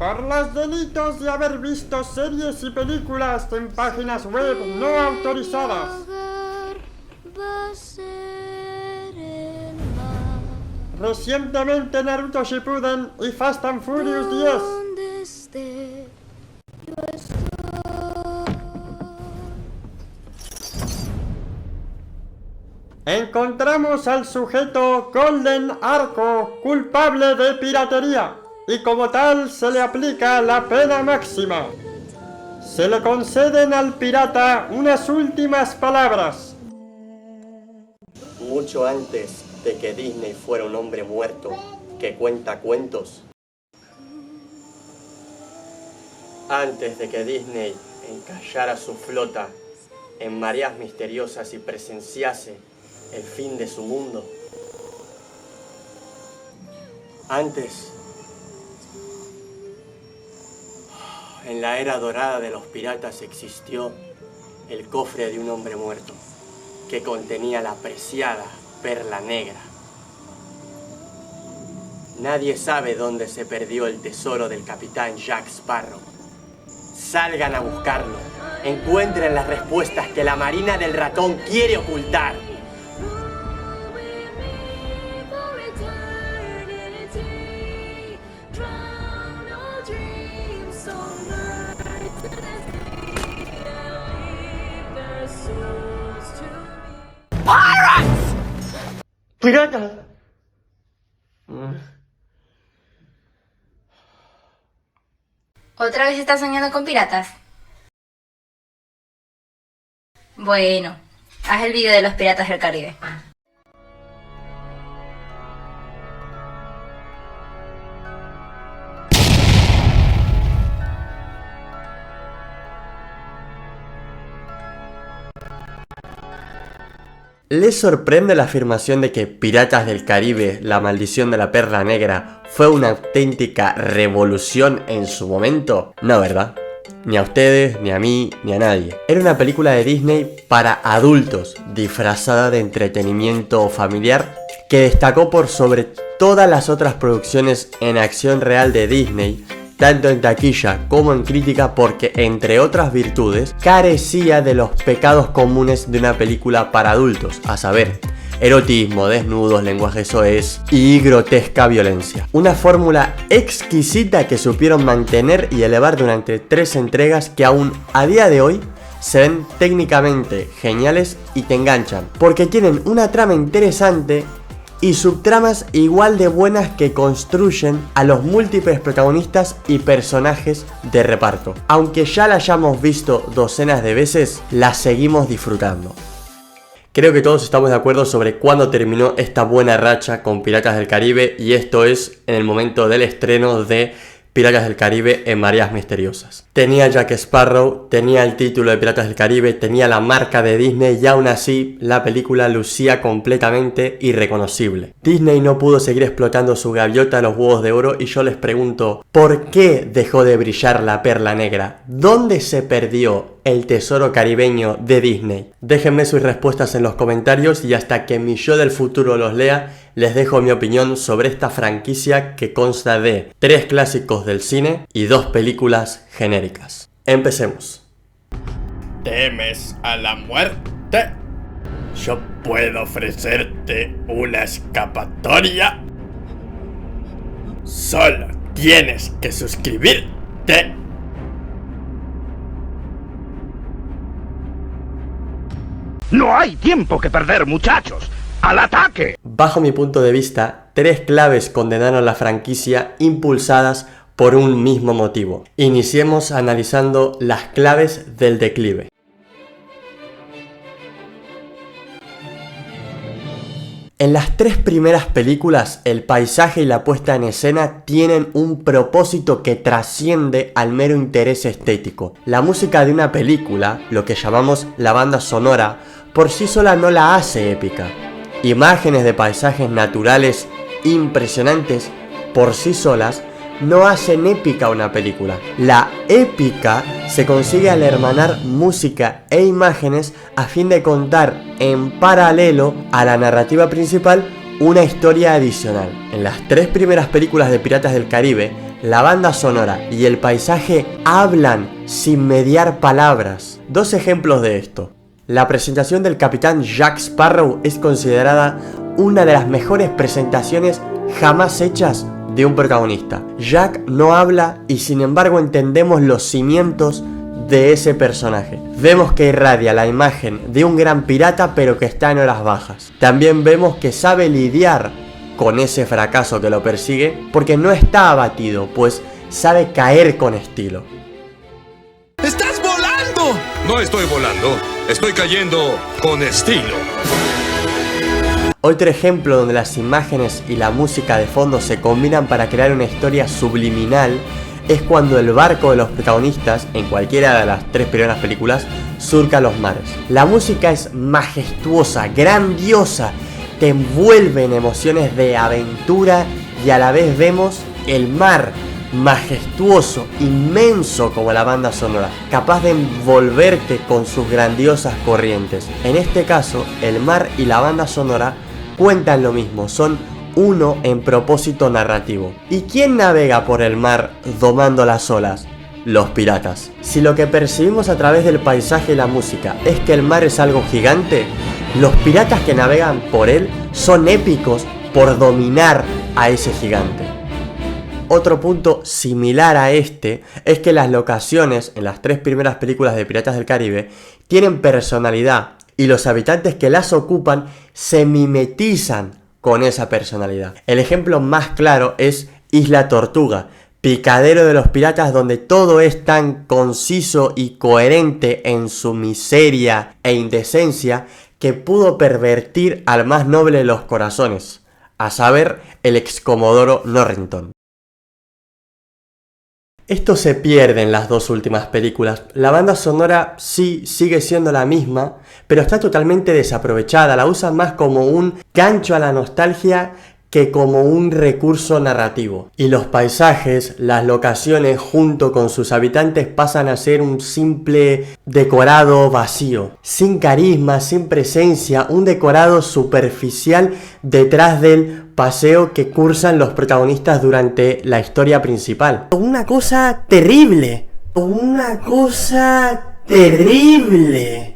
Por los delitos de haber visto series y películas en páginas web no autorizadas. Recientemente Naruto Shippuden y Fast and Furious 10. Encontramos al sujeto Golden Arco culpable de piratería y como tal se le aplica la pena máxima. Se le conceden al pirata unas últimas palabras. Mucho antes de que Disney fuera un hombre muerto que cuenta cuentos, antes de que Disney encallara su flota en mareas misteriosas y presenciase el fin de su mundo, antes, en la era dorada de los piratas existió el cofre de un hombre muerto que contenía la preciada perla negra. Nadie sabe dónde se perdió el tesoro del capitán Jack Sparrow. Salgan a buscarlo. Encuentren las respuestas que la Marina del Ratón quiere ocultar. ¡Piratas! ¿Otra vez estás soñando con piratas? Bueno, haz el video de los piratas del Caribe. ¿Les sorprende la afirmación de que Piratas del Caribe, la maldición de la perla negra, fue una auténtica revolución en su momento? No, ¿verdad? Ni a ustedes, ni a mí, ni a nadie. Era una película de Disney para adultos, disfrazada de entretenimiento familiar, que destacó por sobre todas las otras producciones en acción real de Disney, tanto en taquilla como en crítica, porque entre otras virtudes carecía de los pecados comunes de una película para adultos, a saber, erotismo, desnudos, lenguaje soez y grotesca violencia. Una fórmula exquisita que supieron mantener y elevar durante 3 entregas que aún a día de hoy se ven técnicamente geniales y te enganchan, porque tienen una trama interesante y subtramas igual de buenas que construyen a los múltiples protagonistas y personajes de reparto. Aunque ya la hayamos visto docenas de veces, la seguimos disfrutando. Creo que todos estamos de acuerdo sobre cuándo terminó esta buena racha con Piratas del Caribe, y esto es en el momento del estreno de Piratas del Caribe en Mareas Misteriosas. Tenía Jack Sparrow, tenía el título de Piratas del Caribe, tenía la marca de Disney y aún así la película lucía completamente irreconocible. Disney no pudo seguir explotando su gaviota a los huevos de oro y yo les pregunto, ¿por qué dejó de brillar la perla negra? ¿Dónde se perdió el tesoro caribeño de Disney? Déjenme sus respuestas en los comentarios y hasta que mi yo del futuro los lea, les dejo mi opinión sobre esta franquicia que consta de 3 clásicos del cine y 2 películas genéricas. Empecemos. ¿Temes a la muerte? Yo puedo ofrecerte una escapatoria. Solo tienes que suscribirte. No hay tiempo que perder, muchachos. ¡Al ataque! Bajo mi punto de vista, 3 claves condenaron la franquicia impulsadas por un mismo motivo. Iniciemos analizando las claves del declive. En las 3 primeras películas, el paisaje y la puesta en escena tienen un propósito que trasciende al mero interés estético. La música de una película, lo que llamamos la banda sonora, por sí sola no la hace épica. Imágenes de paisajes naturales impresionantes por sí solas no hacen épica una película. La épica se consigue al hermanar música e imágenes a fin de contar en paralelo a la narrativa principal una historia adicional. En las 3 primeras películas de Piratas del Caribe, la banda sonora y el paisaje hablan sin mediar palabras. Dos ejemplos de esto. La presentación del capitán Jack Sparrow es considerada una de las mejores presentaciones jamás hechas de un protagonista. Jack no habla y sin embargo entendemos los cimientos de ese personaje. Vemos que irradia la imagen de un gran pirata pero que está en horas bajas. También vemos que sabe lidiar con ese fracaso que lo persigue porque no está abatido, pues sabe caer con estilo. ¡Estás volando! No estoy volando, estoy cayendo con estilo. Otro ejemplo donde las imágenes y la música de fondo se combinan para crear una historia subliminal es cuando el barco de los protagonistas, en cualquiera de las tres primeras películas, surca los mares. La música es majestuosa, grandiosa, te envuelve en emociones de aventura y a la vez vemos el mar majestuoso, inmenso como la banda sonora, capaz de envolverte con sus grandiosas corrientes. En este caso, el mar y la banda sonora cuentan lo mismo, son uno en propósito narrativo. ¿Y quién navega por el mar domando las olas? Los piratas. Si lo que percibimos a través del paisaje y la música es que el mar es algo gigante, los piratas que navegan por él son épicos por dominar a ese gigante. Otro punto similar a este es que las locaciones en las tres primeras películas de Piratas del Caribe tienen personalidad y los habitantes que las ocupan se mimetizan con esa personalidad. El ejemplo más claro es Isla Tortuga, picadero de los piratas donde todo es tan conciso y coherente en su miseria e indecencia que pudo pervertir al más noble de los corazones, a saber, el excomodoro Norrington. Esto se pierde en las dos últimas películas. La banda sonora sí sigue siendo la misma, pero está totalmente desaprovechada. La usan más como un gancho a la nostalgia que como un recurso narrativo. Y los paisajes, las locaciones junto con sus habitantes pasan a ser un simple decorado vacío, sin carisma, sin presencia, un decorado superficial detrás del paseo que cursan los protagonistas durante la historia principal. Una cosa terrible. Una cosa terrible.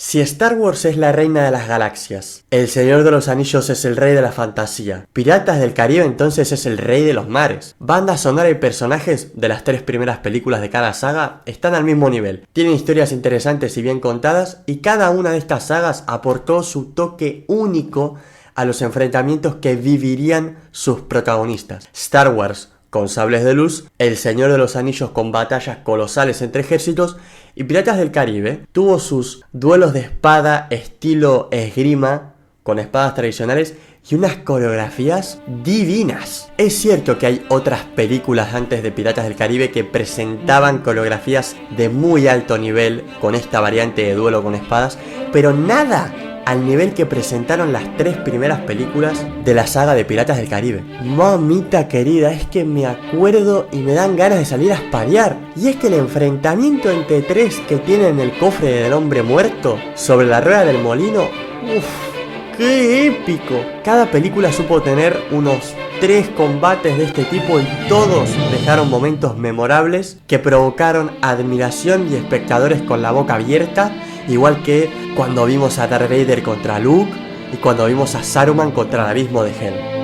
Si Star Wars es la reina de las galaxias, El Señor de los Anillos es el rey de la fantasía, Piratas del Caribe entonces es el rey de los mares. Banda sonora y personajes de las tres primeras películas de cada saga están al mismo nivel. Tienen historias interesantes y bien contadas y cada una de estas sagas aportó su toque único a los enfrentamientos que vivirían sus protagonistas. Star Wars con sables de luz, El Señor de los Anillos con batallas colosales entre ejércitos y Piratas del Caribe tuvo sus duelos de espada estilo esgrima con espadas tradicionales y unas coreografías divinas. Es cierto que hay otras películas antes de Piratas del Caribe que presentaban coreografías de muy alto nivel con esta variante de duelo con espadas, pero nada al nivel que presentaron las tres primeras películas de la saga de Piratas del Caribe. Mamita querida, es que me acuerdo y me dan ganas de salir a espadear. Y es que el enfrentamiento entre tres que tienen el cofre del hombre muerto sobre la rueda del molino, ¡uff! ¡Qué épico! Cada película supo tener unos 3 combates de este tipo y todos dejaron momentos memorables que provocaron admiración y espectadores con la boca abierta, igual que cuando vimos a Darth Vader contra Luke y cuando vimos a Saruman contra el abismo de Hell.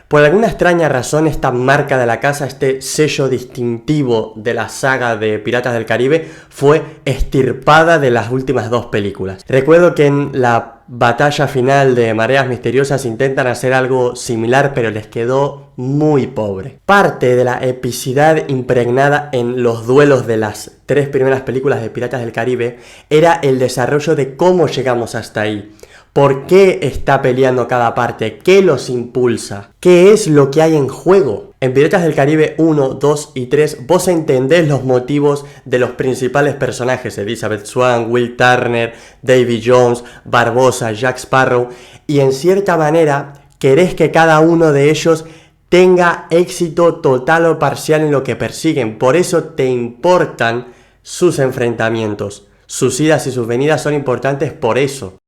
Por alguna extraña razón, esta marca de la casa, este sello distintivo de la saga de Piratas del Caribe, fue extirpada de las últimas dos películas. Recuerdo que en la batalla final de Mareas Misteriosas intentan hacer algo similar, pero les quedó muy pobre. Parte de la epicidad impregnada en los duelos de las tres primeras películas de Piratas del Caribe era el desarrollo de cómo llegamos hasta ahí. ¿Por qué está peleando cada parte? ¿Qué los impulsa? ¿Qué es lo que hay en juego? En Piratas del Caribe 1, 2 y 3 vos entendés los motivos de los principales personajes, Elizabeth Swann, Will Turner, Davy Jones, Barbossa, Jack Sparrow, y en cierta manera querés que cada uno de ellos tenga éxito total o parcial en lo que persiguen. Por eso te importan sus enfrentamientos, sus idas y sus venidas son importantes por eso.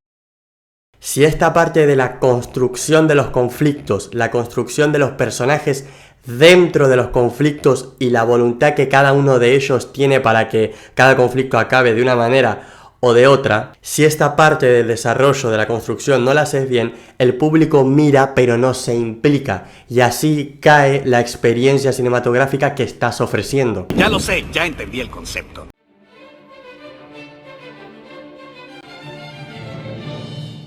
Si esta parte de la construcción de los conflictos, la construcción de los personajes dentro de los conflictos y la voluntad que cada uno de ellos tiene para que cada conflicto acabe de una manera o de otra, si esta parte del desarrollo de la construcción no la haces bien, el público mira pero no se implica y así cae la experiencia cinematográfica que estás ofreciendo. Ya lo sé, ya entendí el concepto.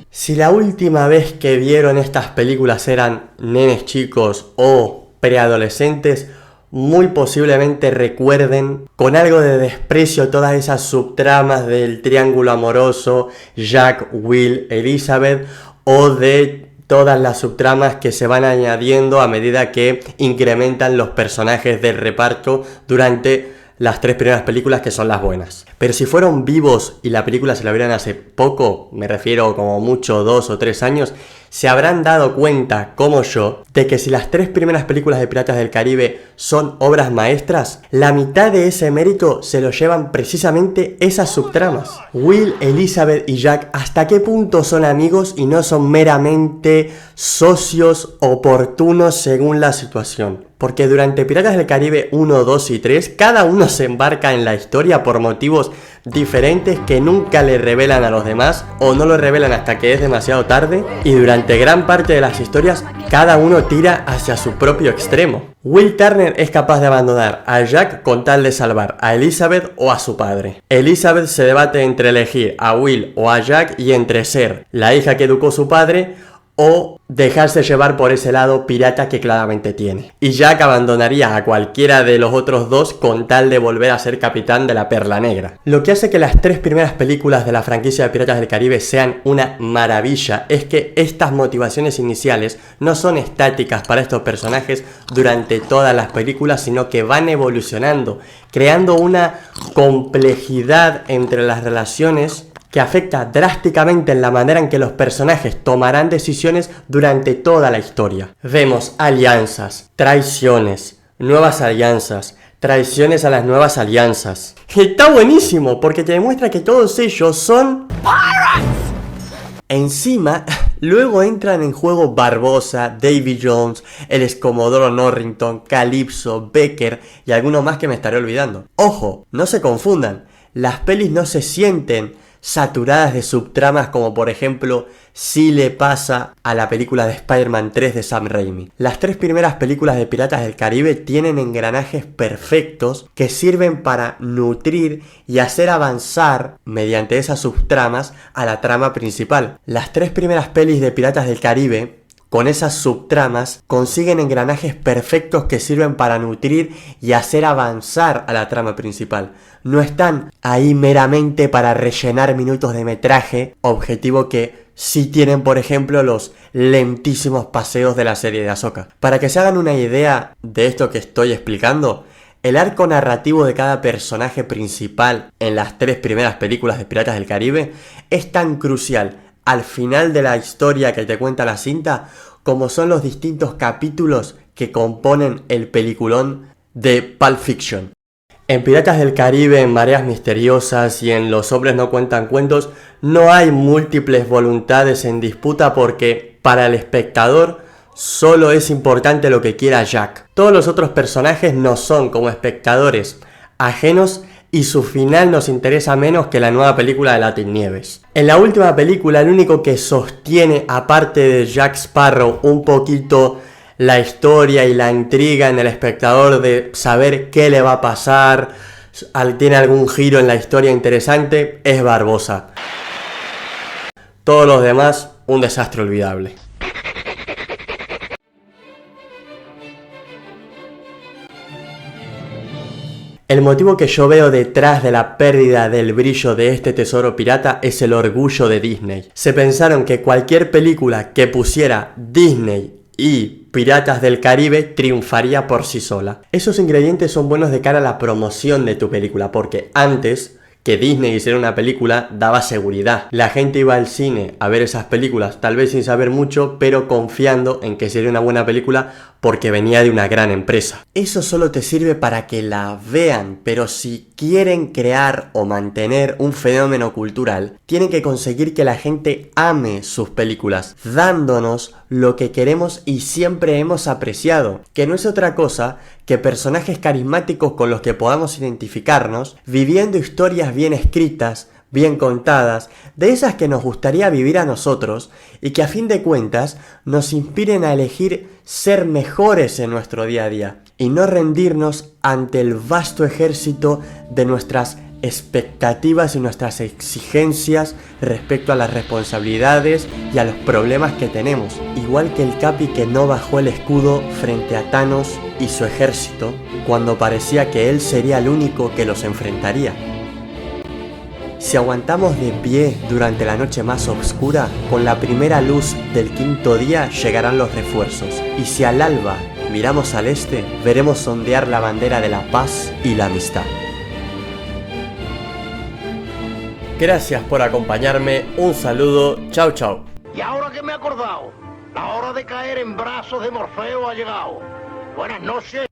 Si la última vez que vieron estas películas eran nenes chicos o preadolescentes, muy posiblemente recuerden con algo de desprecio todas esas subtramas del triángulo amoroso Jack, Will, Elizabeth o de todas las subtramas que se van añadiendo a medida que incrementan los personajes del reparto durante las 3 primeras películas, que son las buenas. Pero si fueron vivos y la película se la vieron hace poco, me refiero como mucho 2 o 3 años, se habrán dado cuenta, como yo, de que si las 3 primeras películas de Piratas del Caribe son obras maestras, la mitad de ese mérito se lo llevan precisamente esas subtramas. Will, Elizabeth y Jack, ¿hasta qué punto son amigos y no son meramente socios oportunos según la situación? Porque durante Piratas del Caribe 1, 2 y 3, cada uno se embarca en la historia por motivos diferentes que nunca le revelan a los demás o no lo revelan hasta que es demasiado tarde, y durante gran parte de las historias cada uno tira hacia su propio extremo. Will Turner es capaz de abandonar a Jack con tal de salvar a Elizabeth o a su padre. Elizabeth se debate entre elegir a Will o a Jack y entre ser la hija que educó su padre o dejarse llevar por ese lado pirata que claramente tiene. Y Jack abandonaría a cualquiera de los otros dos con tal de volver a ser capitán de la Perla Negra. Lo que hace que las 3 primeras películas de la franquicia de Piratas del Caribe sean una maravilla es que estas motivaciones iniciales no son estáticas para estos personajes durante todas las películas, sino que van evolucionando, creando una complejidad entre las relaciones que afecta drásticamente en la manera en que los personajes tomarán decisiones durante toda la historia. Vemos alianzas, traiciones, nuevas alianzas, traiciones a las nuevas alianzas. Y está buenísimo porque te demuestra que todos ellos son ¡Pirates! Encima, luego entran en juego Barbossa, Davy Jones, el excomodoro Norrington, Calypso, Becker y algunos más que me estaré olvidando. Ojo, no se confundan, las pelis no se sienten saturadas de subtramas como por ejemplo si le pasa a la película de Spider-Man 3 de Sam Raimi. Las 3 primeras películas de Piratas del Caribe tienen engranajes perfectos que sirven para nutrir y hacer avanzar mediante esas subtramas a la trama principal. Las 3 primeras pelis de Piratas del Caribe con esas subtramas consiguen engranajes perfectos que sirven para nutrir y hacer avanzar a la trama principal. No están ahí meramente para rellenar minutos de metraje, objetivo que sí tienen, por ejemplo, los lentísimos paseos de la serie de Ahsoka. Para que se hagan una idea de esto que estoy explicando, el arco narrativo de cada personaje principal en las 3 primeras películas de Piratas del Caribe es tan crucial al final de la historia que te cuenta la cinta como son los distintos capítulos que componen el peliculón de Pulp Fiction. En Piratas del Caribe, en Mareas Misteriosas y en Los Hombres No Cuentan Cuentos no hay múltiples voluntades en disputa porque para el espectador solo es importante lo que quiera Jack. Todos los otros personajes no son como espectadores ajenos y su final nos interesa menos que la nueva película de Latin Nieves. En la última película el único que sostiene, aparte de Jack Sparrow, un poquito la historia y la intriga en el espectador de saber qué le va a pasar, tiene algún giro en la historia interesante, es Barbossa. Todos los demás, un desastre olvidable. El motivo que yo veo detrás de la pérdida del brillo de este tesoro pirata es el orgullo de Disney. Se pensaron que cualquier película que pusiera Disney y Piratas del Caribe triunfaría por sí sola. Esos ingredientes son buenos de cara a la promoción de tu película, porque antes que Disney hiciera una película daba seguridad. La gente iba al cine a ver esas películas, tal vez sin saber mucho, pero confiando en que sería una buena película porque venía de una gran empresa. Eso solo te sirve para que la vean, pero si quieren crear o mantener un fenómeno cultural, tienen que conseguir que la gente ame sus películas, dándonos lo que queremos y siempre hemos apreciado, que no es otra cosa que personajes carismáticos con los que podamos identificarnos, viviendo historias bien escritas, bien contadas, de esas que nos gustaría vivir a nosotros y que a fin de cuentas nos inspiren a elegir ser mejores en nuestro día a día y no rendirnos ante el vasto ejército de nuestras expectativas y nuestras exigencias respecto a las responsabilidades y a los problemas que tenemos, igual que el Capi que no bajó el escudo frente a Thanos y su ejército cuando parecía que él sería el único que los enfrentaría. Si aguantamos de pie durante la noche más oscura, con la primera luz del quinto día llegarán los refuerzos, y si al alba miramos al este, veremos ondear la bandera de la paz y la amistad. Gracias por acompañarme, un saludo, chao chao. Y ahora que me he acordado, la hora de caer en brazos de Morfeo ha llegado. Buenas noches.